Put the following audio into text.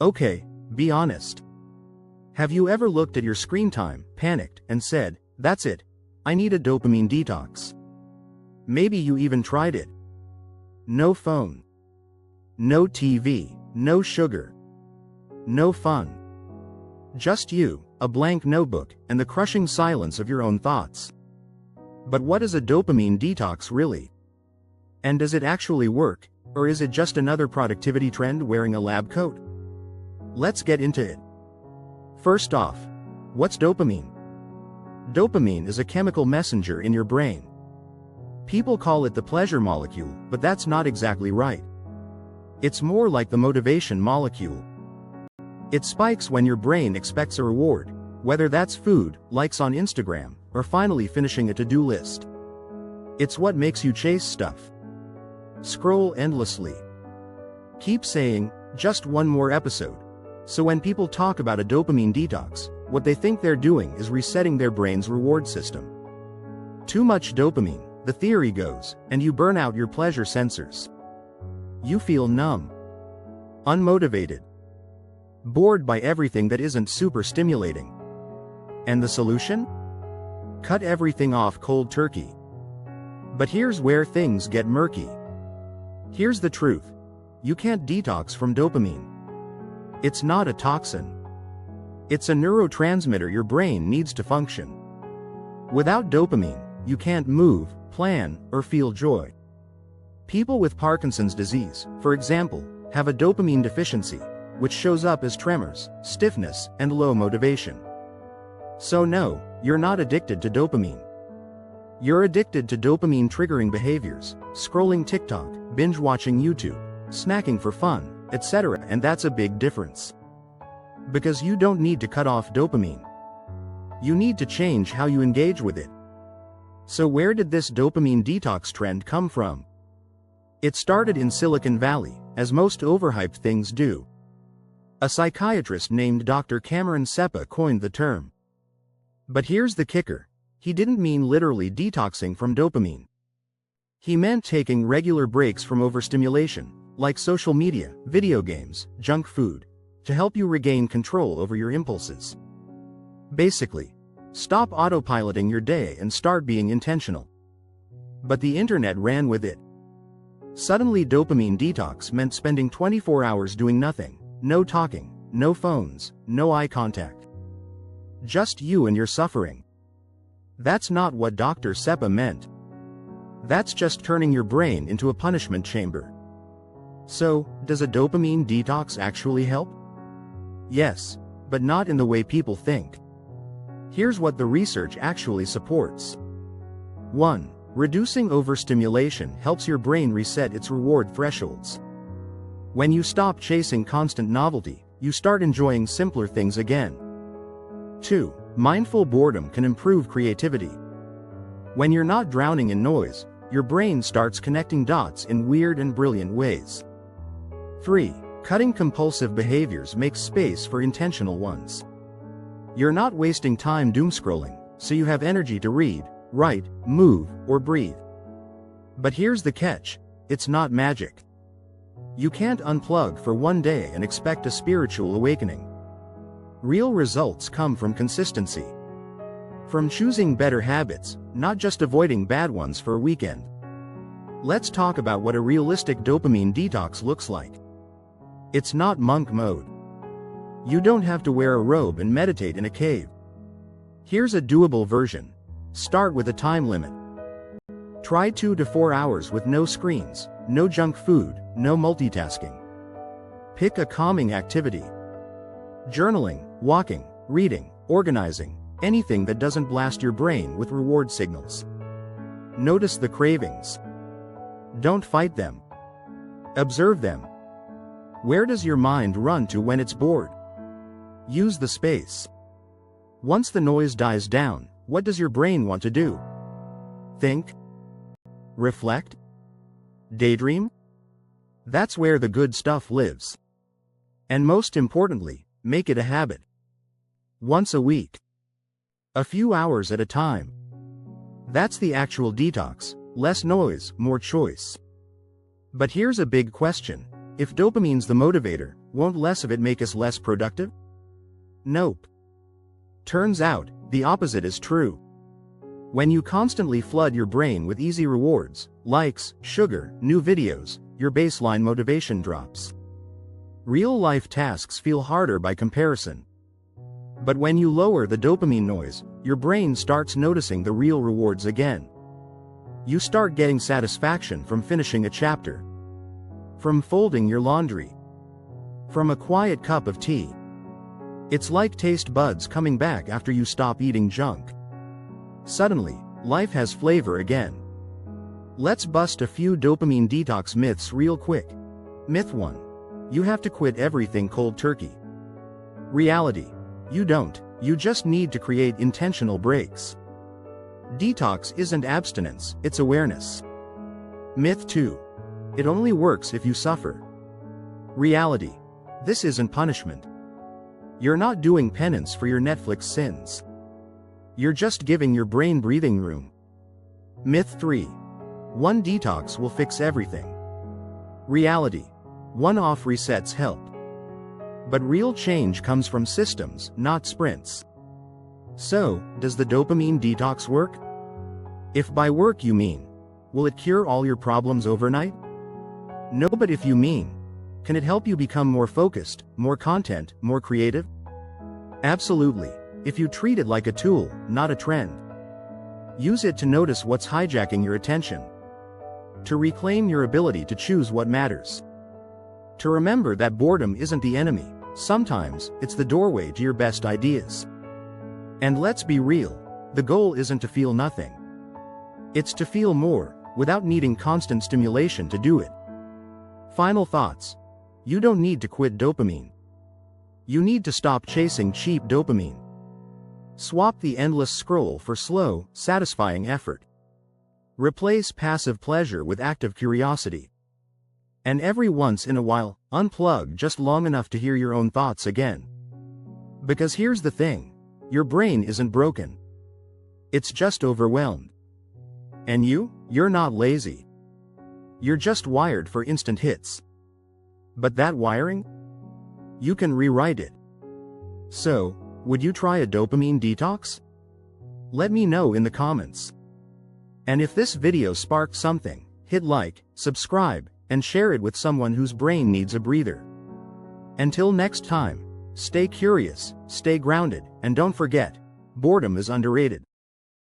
Okay, be honest. Have you ever looked at your screen time, panicked, and said, "That's it. I need a dopamine detox"? Maybe you even tried it. No phone. No TV. No sugar. No fun. Just you, a blank notebook, and the crushing silence of your own thoughts. But what is a dopamine detox really? And does it actually work, or is it just another productivity trend wearing a lab coat? Let's get into it. First off, what's dopamine? Dopamine is a chemical messenger in your brain. People call it the pleasure molecule, but that's not exactly right. It's more like the motivation molecule. It spikes when your brain expects a reward, whether that's food, likes on Instagram, or finally finishing a to-do list. It's what makes you chase stuff. Scroll endlessly. Keep saying, "Just one more episode." So when people talk about a dopamine detox, what they think they're doing is resetting their brain's reward system. Too much dopamine, the theory goes, and you burn out your pleasure sensors. You feel numb, unmotivated, bored by everything that isn't super stimulating. And the solution? Cut everything off cold turkey. But here's where things get murky. Here's the truth. You can't detox from dopamine. It's not a toxin. It's a neurotransmitter your brain needs to function. Without dopamine, you can't move, plan, or feel joy. People with Parkinson's disease, for example, have a dopamine deficiency, which shows up as tremors, stiffness, and low motivation. So no, you're not addicted to dopamine. You're addicted to dopamine-triggering behaviors, scrolling TikTok, binge-watching YouTube, snacking for fun, etc., and that's a big difference. Because you don't need to cut off dopamine. You need to change how you engage with it. So where did this dopamine detox trend come from? It started in Silicon Valley, as most overhyped things do. A psychiatrist named Dr. Cameron Seppa coined the term. But here's the kicker. He didn't mean literally detoxing from dopamine. He meant taking regular breaks from overstimulation, like social media, video games, junk food, to help you regain control over your impulses. Basically, stop autopiloting your day and start being intentional. But the internet ran with it. Suddenly dopamine detox meant spending 24 hours doing nothing, no talking, no phones, no eye contact. Just you and your suffering. That's not what Dr. Seppa meant. That's just turning your brain into a punishment chamber. So, does a dopamine detox actually help? Yes, but not in the way people think. Here's what the research actually supports. 1. Reducing overstimulation helps your brain reset its reward thresholds. When you stop chasing constant novelty, you start enjoying simpler things again. 2. Mindful boredom can improve creativity. When you're not drowning in noise, your brain starts connecting dots in weird and brilliant ways. 3. Cutting compulsive behaviors makes space for intentional ones. You're not wasting time doomscrolling, so you have energy to read, write, move, or breathe. But here's the catch, it's not magic. You can't unplug for one day and expect a spiritual awakening. Real results come from consistency. From choosing better habits, not just avoiding bad ones for a weekend. Let's talk about what a realistic dopamine detox looks like. It's not monk mode. You don't have to wear a robe and meditate in a cave. Here's a doable version. Start with a time limit. Try 2 to 4 hours with no screens, no junk food, no multitasking. Pick a calming activity. Journaling, walking, reading, organizing, anything that doesn't blast your brain with reward signals. Notice the cravings. Don't fight them. Observe them. Where does your mind run to when it's bored? Use the space. Once the noise dies down, what does your brain want to do? Think? Reflect? Daydream? That's where the good stuff lives. And most importantly, make it a habit. Once a week. A few hours at a time. That's the actual detox. Less noise, more choice. But here's a big question. If dopamine's the motivator, Won't less of it make us less productive? Nope. Turns out, the opposite is true. When you constantly flood your brain with easy rewards, likes, sugar, new videos, your baseline motivation drops. Real-life tasks feel harder by comparison. But when you lower the dopamine noise, your brain starts noticing the real rewards again. You start getting satisfaction from finishing a chapter, from folding your laundry, from a quiet cup of tea. It's like taste buds coming back after you stop eating junk. Suddenly, life has flavor again. Let's bust a few dopamine detox myths real quick. Myth 1. You have to quit everything cold turkey. Reality. You don't, you just need to create intentional breaks. Detox isn't abstinence, it's awareness. Myth 2. It only works if you suffer. Reality. This isn't punishment. You're not doing penance for your Netflix sins. You're just giving your brain breathing room. Myth 3. One detox will fix everything. Reality. One-off resets help. But real change comes from systems, not sprints. So, does the dopamine detox work? If by work you mean, will it cure all your problems overnight? No, but if you mean, can it help you become more focused, more content, more creative? Absolutely. If you treat it like a tool, not a trend. Use it to notice what's hijacking your attention. To reclaim your ability to choose what matters. To remember that boredom isn't the enemy, sometimes, it's the doorway to your best ideas. And let's be real, the goal isn't to feel nothing. It's to feel more, without needing constant stimulation to do it. Final thoughts. You don't need to quit dopamine. You need to stop chasing cheap dopamine. Swap the endless scroll for slow, satisfying effort. Replace passive pleasure with active curiosity. And every once in a while, unplug just long enough to hear your own thoughts again. Because here's the thing, your brain isn't broken. It's just overwhelmed. And you're not lazy. You're just wired for instant hits. But that wiring? You can rewrite it. So, would you try a dopamine detox? Let me know in the comments. And if this video sparked something, hit like, subscribe, and share it with someone whose brain needs a breather. Until next time, stay curious, stay grounded, and don't forget, boredom is underrated.